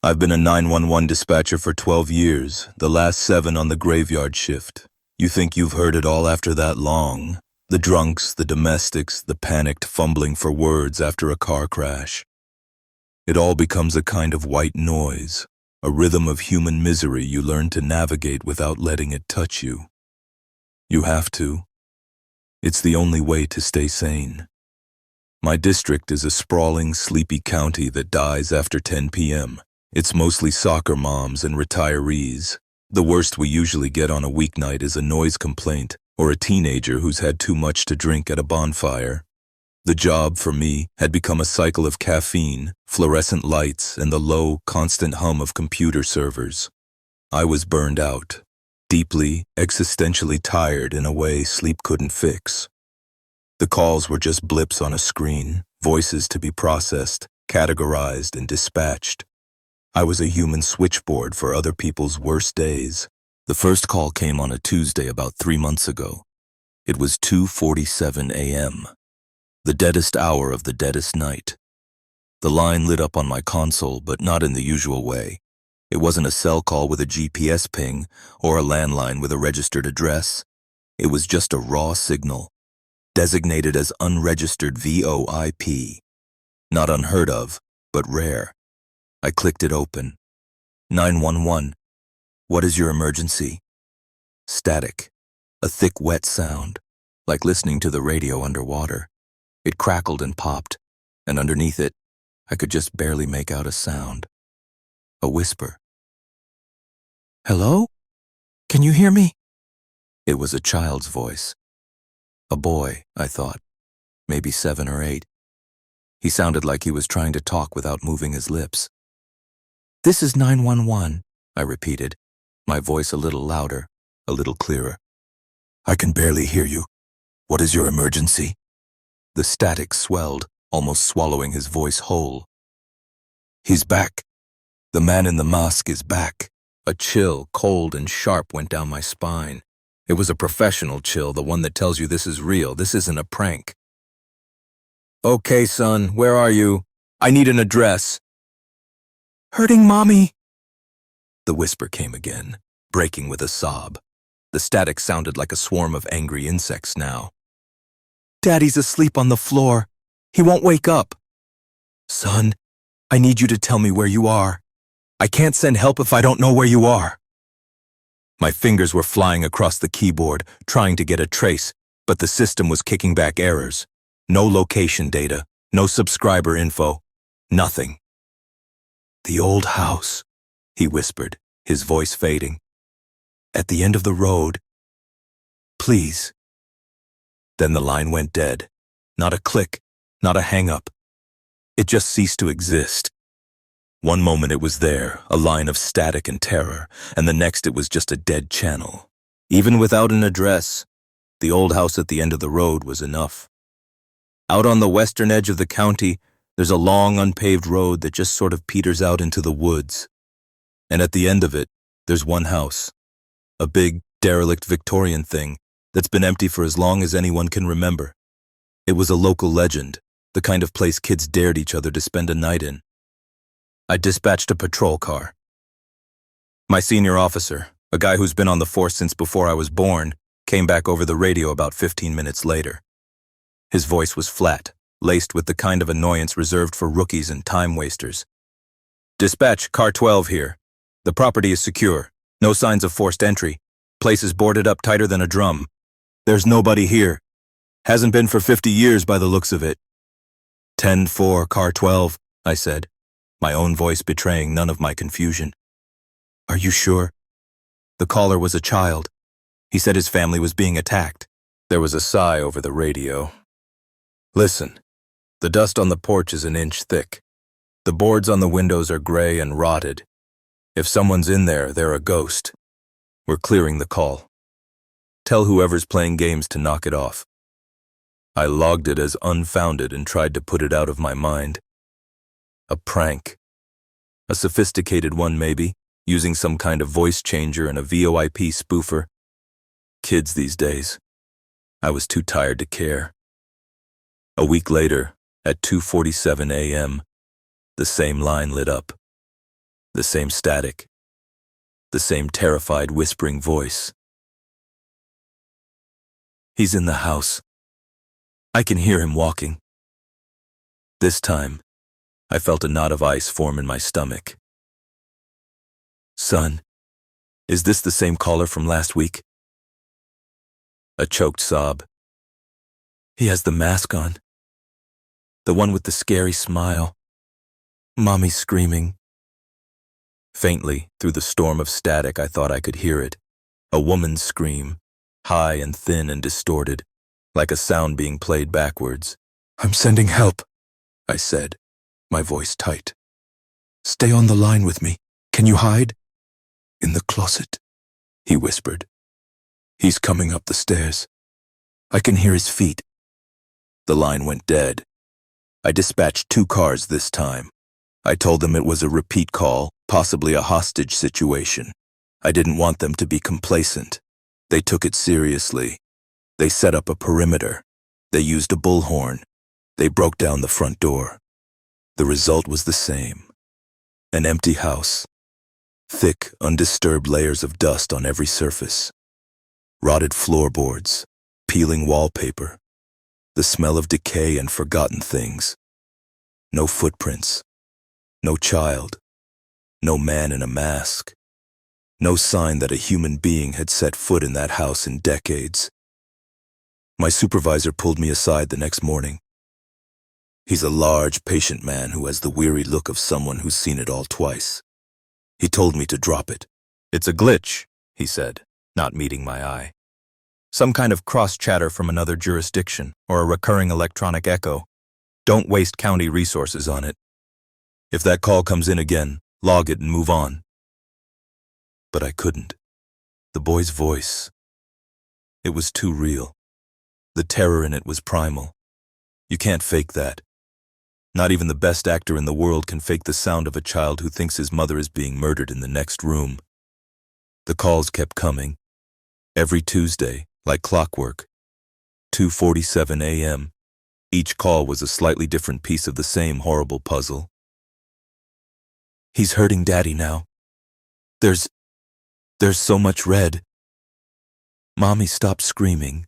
I've been a 911 dispatcher for 12 years, the last 7 on the graveyard shift. You think you've heard it all after that long? The drunks, the domestics, the panicked fumbling for words after a car crash. It all becomes a kind of white noise, a rhythm of human misery you learn to navigate without letting it touch you. You have to. It's the only way to stay sane. My district is a sprawling, sleepy county that dies after 10 p.m. It's mostly soccer moms and retirees. The worst we usually get on a weeknight is a noise complaint or a teenager who's had too much to drink at a bonfire. The job, for me, had become a cycle of caffeine, fluorescent lights, and the low, constant hum of computer servers. I was burned out, deeply, existentially tired in a way sleep couldn't fix. The calls were just blips on a screen, voices to be processed, categorized, and dispatched. I was a human switchboard for other people's worst days. The first call came on a Tuesday about 3 months ago. It was 2:47 a.m., the deadest hour of the deadest night. The line lit up on my console, but not in the usual way. It wasn't a cell call with a GPS ping or a landline with a registered address. It was just a raw signal, designated as unregistered VoIP. Not unheard of, but rare. I clicked it open. 911. What is your emergency? Static. A thick, wet sound, like listening to the radio underwater. It crackled and popped, and underneath it, I could just barely make out a sound. A whisper. Hello? Can you hear me? It was a child's voice. A boy, I thought. Maybe 7 or 8. He sounded like he was trying to talk without moving his lips. This is 911, I repeated, my voice a little louder, a little clearer. I can barely hear you. What is your emergency? The static swelled, almost swallowing his voice whole. He's back. The man in the mask is back. A chill, cold and sharp, went down my spine. It was a professional chill, the one that tells you this is real, this isn't a prank. Okay, son, where are you? I need an address. Hurting Mommy. The whisper came again, breaking with a sob. The static sounded like a swarm of angry insects now. Daddy's asleep on the floor. He won't wake up. Son, I need you to tell me where you are. I can't send help if I don't know where you are. My fingers were flying across the keyboard, trying to get a trace, but the system was kicking back errors. No location data, no subscriber info, nothing. The old house, he whispered, his voice fading. At the end of the road. Please. Then the line went dead. Not a click, not a hang-up. It just ceased to exist. One moment it was there, a line of static and terror, and the next it was just a dead channel. Even without an address, the old house at the end of the road was enough. Out on the western edge of the county, there's a long unpaved road that just sort of peters out into the woods. And at the end of it, there's one house. A big, derelict Victorian thing that's been empty for as long as anyone can remember. It was a local legend, the kind of place kids dared each other to spend a night in. I dispatched a patrol car. My senior officer, a guy who's been on the force since before I was born, came back over the radio about 15 minutes later. His voice was flat, laced with the kind of annoyance reserved for rookies and time wasters. Dispatch, car 12 here. The property is secure. No signs of forced entry. Place is boarded up tighter than a drum. There's nobody here. Hasn't been for 50 years by the looks of it. 10-4, car 12, I said, my own voice betraying none of my confusion. Are you sure? The caller was a child. He said his family was being attacked. There was a sigh over the radio. Listen, the dust on the porch is an inch thick. The boards on the windows are gray and rotted. If someone's in there, they're a ghost. We're clearing the call. Tell whoever's playing games to knock it off. I logged it as unfounded and tried to put it out of my mind. A prank. A sophisticated one, maybe, using some kind of voice changer and a VoIP spoofer. Kids these days. I was too tired to care. A week later, at 2:47 a.m., the same line lit up. The same static, the same terrified whispering voice. He's in the house. I can hear him walking. This time, I felt a knot of ice form in my stomach. Son, is this the same caller from last week? A choked sob. He has the mask on. The one with the scary smile. Mommy's screaming. Faintly, through the storm of static, I thought I could hear it. A woman's scream, high and thin and distorted, like a sound being played backwards. I'm sending help, I said, my voice tight. Stay on the line with me. Can you hide? In the closet, he whispered. He's coming up the stairs. I can hear his feet. The line went dead. I dispatched 2 cars this time. I told them it was a repeat call, possibly a hostage situation. I didn't want them to be complacent. They took it seriously. They set up a perimeter. They used a bullhorn. They broke down the front door. The result was the same. An empty house. Thick, undisturbed layers of dust on every surface. Rotted floorboards, peeling wallpaper. The smell of decay and forgotten things. No footprints. No child. No man in a mask. No sign that a human being had set foot in that house in decades. My supervisor pulled me aside the next morning. He's a large, patient man who has the weary look of someone who's seen it all twice. He told me to drop it. It's a glitch, he said, not meeting my eye. Some kind of cross-chatter from another jurisdiction or a recurring electronic echo. Don't waste county resources on it. If that call comes in again, log it and move on. But I couldn't. The boy's voice. It was too real. The terror in it was primal. You can't fake that. Not even the best actor in the world can fake the sound of a child who thinks his mother is being murdered in the next room. The calls kept coming. Every Tuesday, like clockwork. 2:47 a.m. Each call was a slightly different piece of the same horrible puzzle. He's hurting Daddy now. There's so much red. Mommy stopped screaming.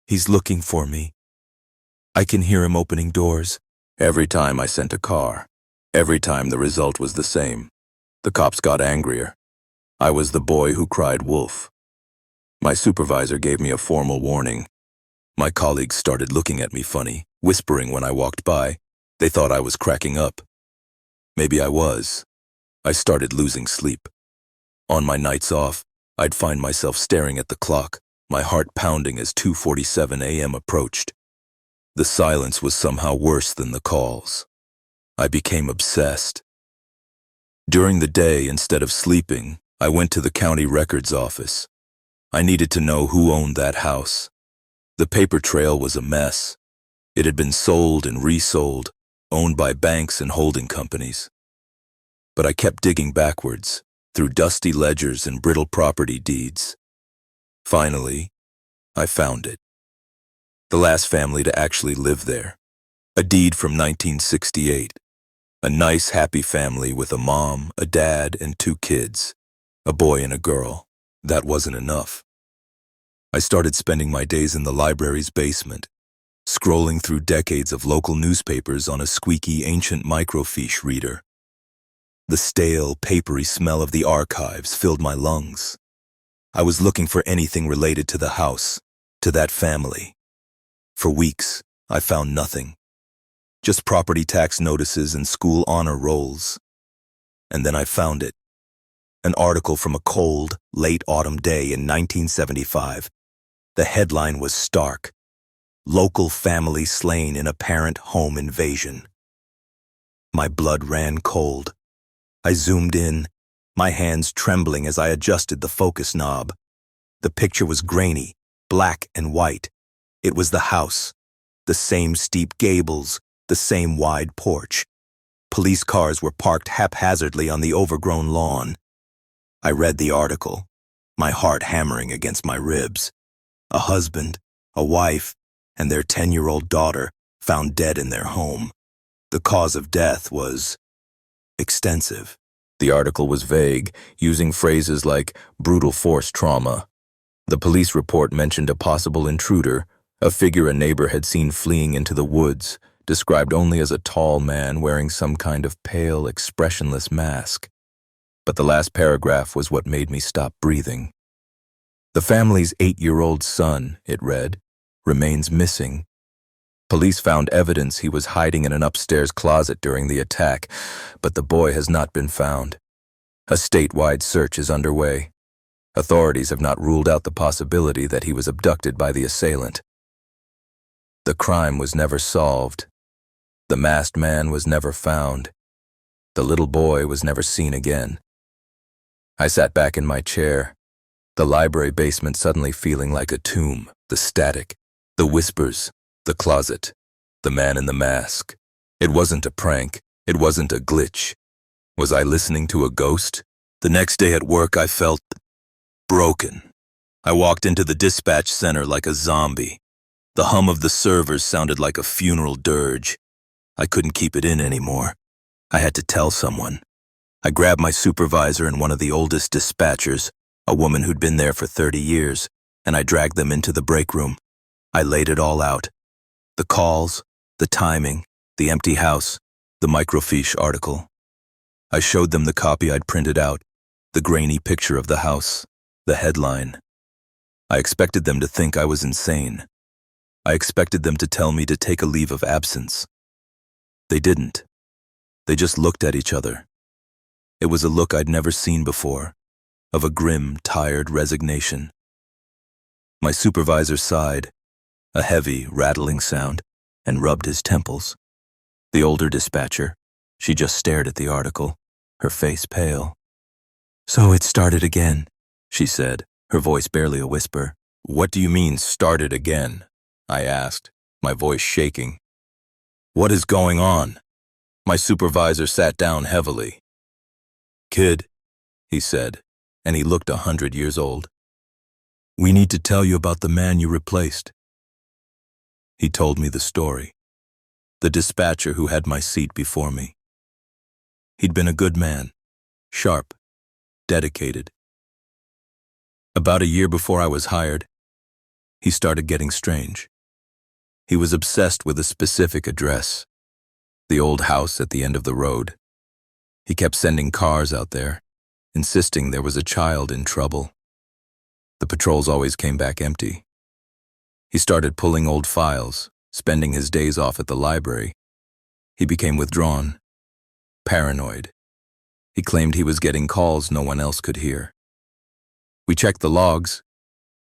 He's looking for me. I can hear him opening doors. Every time I sent a car, every time the result was the same. The cops got angrier. I was the boy who cried wolf. My supervisor gave me a formal warning. My colleagues started looking at me funny, whispering when I walked by. They thought I was cracking up. Maybe I was. I started losing sleep. On my nights off, I'd find myself staring at the clock, my heart pounding as 2:47 a.m. approached. The silence was somehow worse than the calls. I became obsessed. During the day, instead of sleeping, I went to the county records office. I needed to know who owned that house. The paper trail was a mess. It had been sold and resold, owned by banks and holding companies. But I kept digging backwards, through dusty ledgers and brittle property deeds. Finally, I found it. The last family to actually live there. A deed from 1968. A nice, happy family with a mom, a dad, and 2 kids. A boy and a girl. That wasn't enough. I started spending my days in the library's basement, scrolling through decades of local newspapers on a squeaky ancient microfiche reader. The stale, papery smell of the archives filled my lungs. I was looking for anything related to the house, to that family. For weeks, I found nothing. Just property tax notices and school honor rolls. And then I found it. An article from a cold, late autumn day in 1975. The headline was stark. Local family slain in apparent home invasion. My blood ran cold. I zoomed in, my hands trembling as I adjusted the focus knob. The picture was grainy, black and white. It was the house. The same steep gables, the same wide porch. Police cars were parked haphazardly on the overgrown lawn. I read the article, my heart hammering against my ribs. A husband, a wife, and their 10-year-old daughter found dead in their home. The cause of death was extensive. The article was vague, using phrases like brutal force trauma. The police report mentioned a possible intruder, a figure a neighbor had seen fleeing into the woods, described only as a tall man wearing some kind of pale, expressionless mask. But the last paragraph was what made me stop breathing. The family's 8-year-old son, it read, remains missing. Police found evidence he was hiding in an upstairs closet during the attack, but the boy has not been found. A statewide search is underway. Authorities have not ruled out the possibility that he was abducted by the assailant. The crime was never solved. The masked man was never found. The little boy was never seen again. I sat back in my chair, the library basement suddenly feeling like a tomb, the static, the whispers, the closet, the man in the mask. It wasn't a prank. It wasn't a glitch. Was I listening to a ghost? The next day at work, I felt broken. I walked into the dispatch center like a zombie. The hum of the servers sounded like a funeral dirge. I couldn't keep it in anymore. I had to tell someone. I grabbed my supervisor and one of the oldest dispatchers, a woman who'd been there for 30 years, and I dragged them into the break room. I laid it all out. The calls, the timing, the empty house, the microfiche article. I showed them the copy I'd printed out, the grainy picture of the house, the headline. I expected them to think I was insane. I expected them to tell me to take a leave of absence. They didn't. They just looked at each other. It was a look I'd never seen before, of a grim, tired resignation. My supervisor sighed, a heavy, rattling sound, and rubbed his temples. The older dispatcher, she just stared at the article, her face pale. "So it started again," she said, her voice barely a whisper. "What do you mean, started again?" I asked, my voice shaking. "What is going on?" My supervisor sat down heavily. "Kid," he said, and he looked 100 years old. "We need to tell you about the man you replaced." He told me the story. The dispatcher who had my seat before me. He'd been a good man, sharp, dedicated. About a year before I was hired, he started getting strange. He was obsessed with a specific address, the old house at the end of the road. He kept sending cars out there, insisting there was a child in trouble. The patrols always came back empty. He started pulling old files, spending his days off at the library. He became withdrawn, paranoid. He claimed he was getting calls no one else could hear. "We checked the logs,"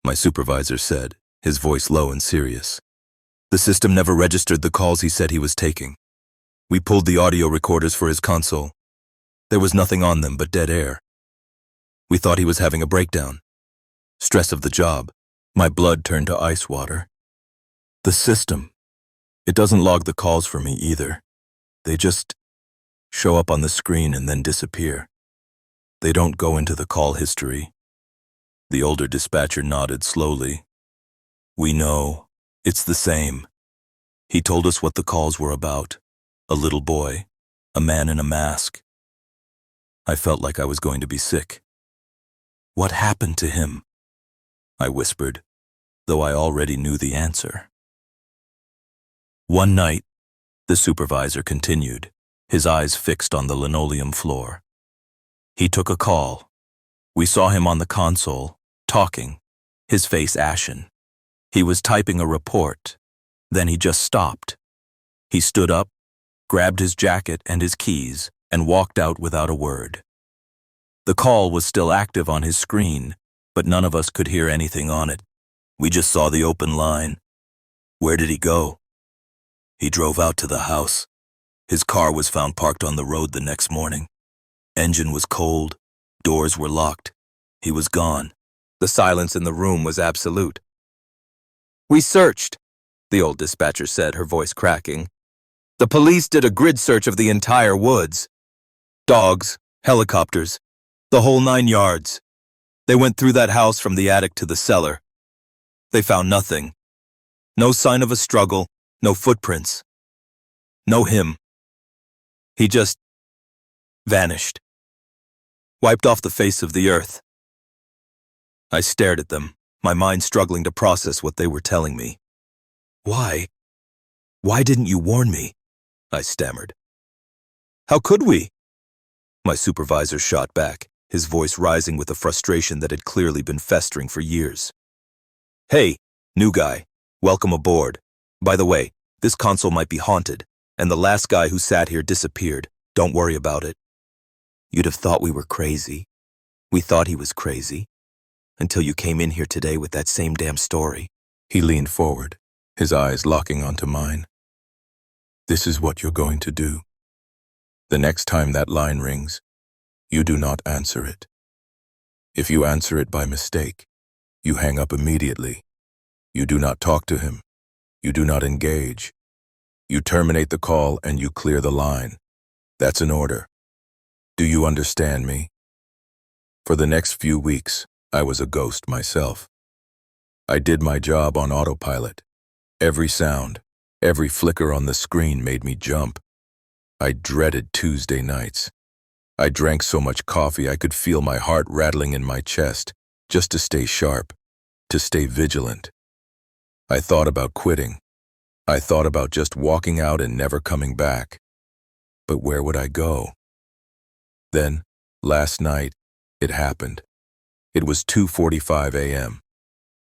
my supervisor said, his voice low and serious. "The system never registered the calls he said he was taking. We pulled the audio recorders for his console. There was nothing on them but dead air. We thought he was having a breakdown. Stress of the job. My blood turned to ice water. The system. It doesn't log the calls for me either. They just show up on the screen and then disappear. They don't go into the call history." The older dispatcher nodded slowly. "We know. It's the same. He told us what the calls were about. A little boy, a man in a mask." I felt like I was going to be sick. "What happened to him?" I whispered, though I already knew the answer. "One night," the supervisor continued, his eyes fixed on the linoleum floor. "He took a call. We saw him on the console, talking, his face ashen. He was typing a report. Then he just stopped. He stood up, grabbed his jacket and his keys, and walked out without a word. The call was still active on his screen, but none of us could hear anything on it. We just saw the open line. Where did he go? He drove out to the house. His car was found parked on the road the next morning. Engine was cold. Doors were locked. He was gone." The silence in the room was absolute. "We searched," the old dispatcher said, her voice cracking. "The police did a grid search of the entire woods. Dogs, helicopters, the whole 9 yards. They went through that house from the attic to the cellar. They found nothing. No sign of a struggle, no footprints. No him. He just Vanished. Wiped off the face of the earth. I stared at them, my mind struggling to process what they were telling me. Why? Why didn't you warn me? I stammered. How could we? My supervisor shot back, his voice rising with a frustration that had clearly been festering for years. Hey, new guy, welcome aboard. By the way, this console might be haunted, and the last guy who sat here disappeared. Don't worry about it. You'd have thought we were crazy. We thought he was crazy. Until you came in here today with that same damn story. He leaned forward, his eyes locking onto mine. This is what you're going to do. The next time that line rings, you do not answer it. If you answer it by mistake, you hang up immediately. You do not talk to him. You do not engage. You terminate the call and you clear the line. That's an order. Do you understand me? For the next few weeks, I was a ghost myself. I did my job on autopilot. Every sound, every flicker on the screen made me jump. I dreaded Tuesday nights. I drank so much coffee I could feel my heart rattling in my chest, just to stay sharp, to stay vigilant. I thought about quitting. I thought about just walking out and never coming back. But where would I go? Then, last night, it happened. It was 2:45 a.m.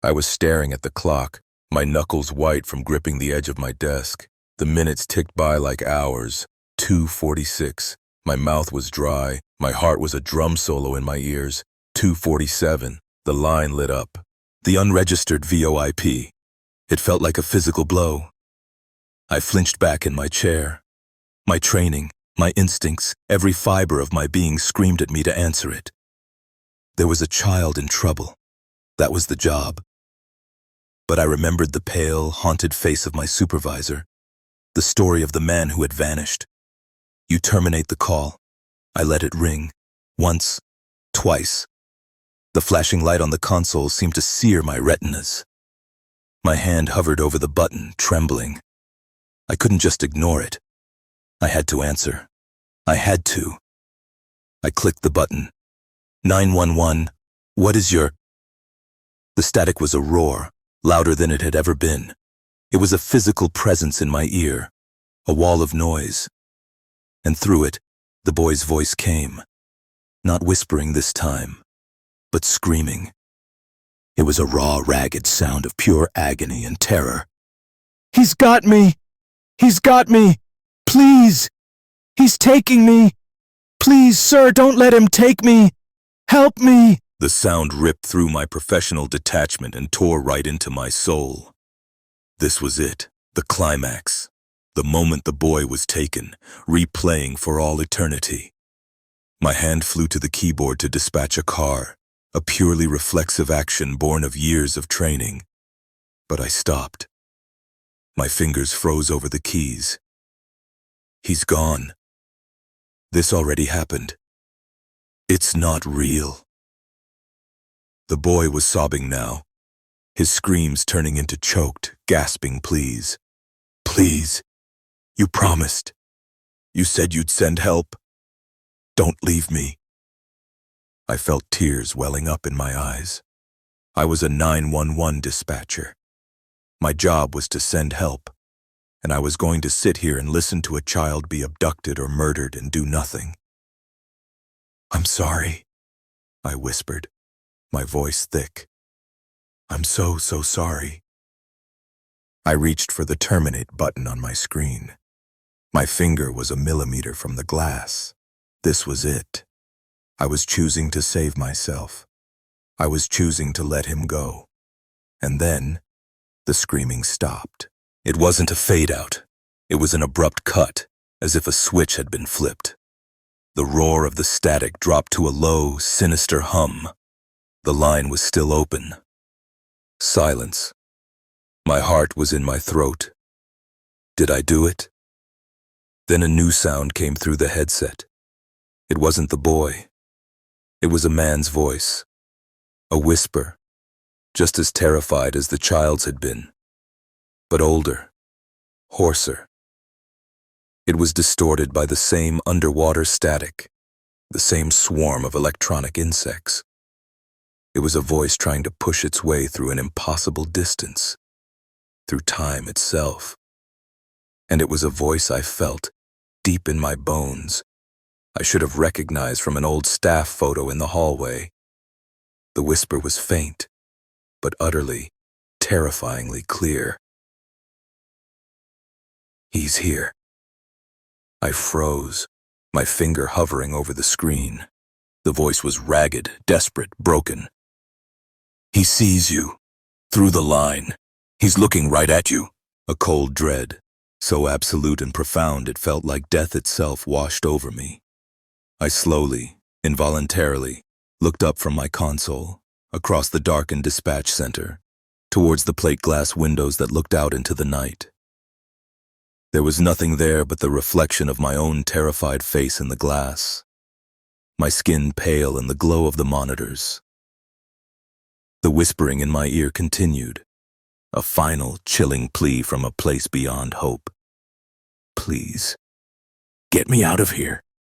I was staring at the clock, my knuckles white from gripping the edge of my desk. The minutes ticked by like hours. 2:46. My mouth was dry. My heart was a drum solo in my ears. 2:47. The line lit up. The unregistered VoIP. It felt like a physical blow. I flinched back in my chair. My training, my instincts, every fiber of my being screamed at me to answer it. There was a child in trouble. That was the job. But I remembered the pale, haunted face of my supervisor, the story of the man who had vanished. You terminate the call. I let it ring. Once, twice. The flashing light on the console seemed to sear my retinas. My hand hovered over the button, trembling. I couldn't just ignore it. I had to answer. I had to. I clicked the button. 911, what is your... The static was a roar, louder than it had ever been. It was a physical presence in my ear, a wall of noise. And through it, the boy's voice came. Not whispering this time, but screaming. It was a raw, ragged sound of pure agony and terror. He's got me! He's got me! Please! He's taking me! Please, sir, don't let him take me! Help me! The sound ripped through my professional detachment and tore right into my soul. This was it, the climax. The moment the boy was taken, replaying for all eternity. My hand flew to the keyboard to dispatch a car, a purely reflexive action born of years of training. But I stopped. My fingers froze over the keys. He's gone. This already happened. It's not real. The boy was sobbing now, his screams turning into choked, gasping pleas. Please, you promised. You said you'd send help. Don't leave me. I felt tears welling up in my eyes. I was a 911 dispatcher. My job was to send help, and I was going to sit here and listen to a child be abducted or murdered and do nothing. I'm sorry, I whispered, my voice thick. I'm so sorry. I reached for the terminate button on my screen. My finger was a millimeter from the glass. This was it. I was choosing to save myself. I was choosing to let him go. And then, the screaming stopped. It wasn't a fade-out. It was an abrupt cut, as if a switch had been flipped. The roar of the static dropped to a low, sinister hum. The line was still open. Silence. My heart was in my throat. Did I do it? Then a new sound came through the headset. It wasn't the boy. It was a man's voice. A whisper, just as terrified as the child's had been, but older, hoarser. It was distorted by the same underwater static, the same swarm of electronic insects. It was a voice trying to push its way through an impossible distance, through time itself. And it was a voice I felt deep in my bones. I should have recognized from an old staff photo in the hallway. The whisper was faint, but utterly, terrifyingly clear. He's here. I froze, my finger hovering over the screen. The voice was ragged, desperate, broken. He sees you. Through the line. He's looking right at you. A cold dread, so absolute and profound it felt like death itself washed over me. I slowly, involuntarily, looked up from my console, across the darkened dispatch center, towards the plate glass windows that looked out into the night. There was nothing there but the reflection of my own terrified face in the glass, my skin pale in the glow of the monitors. The whispering in my ear continued, a final, chilling plea from a place beyond hope. Please, get me out of here.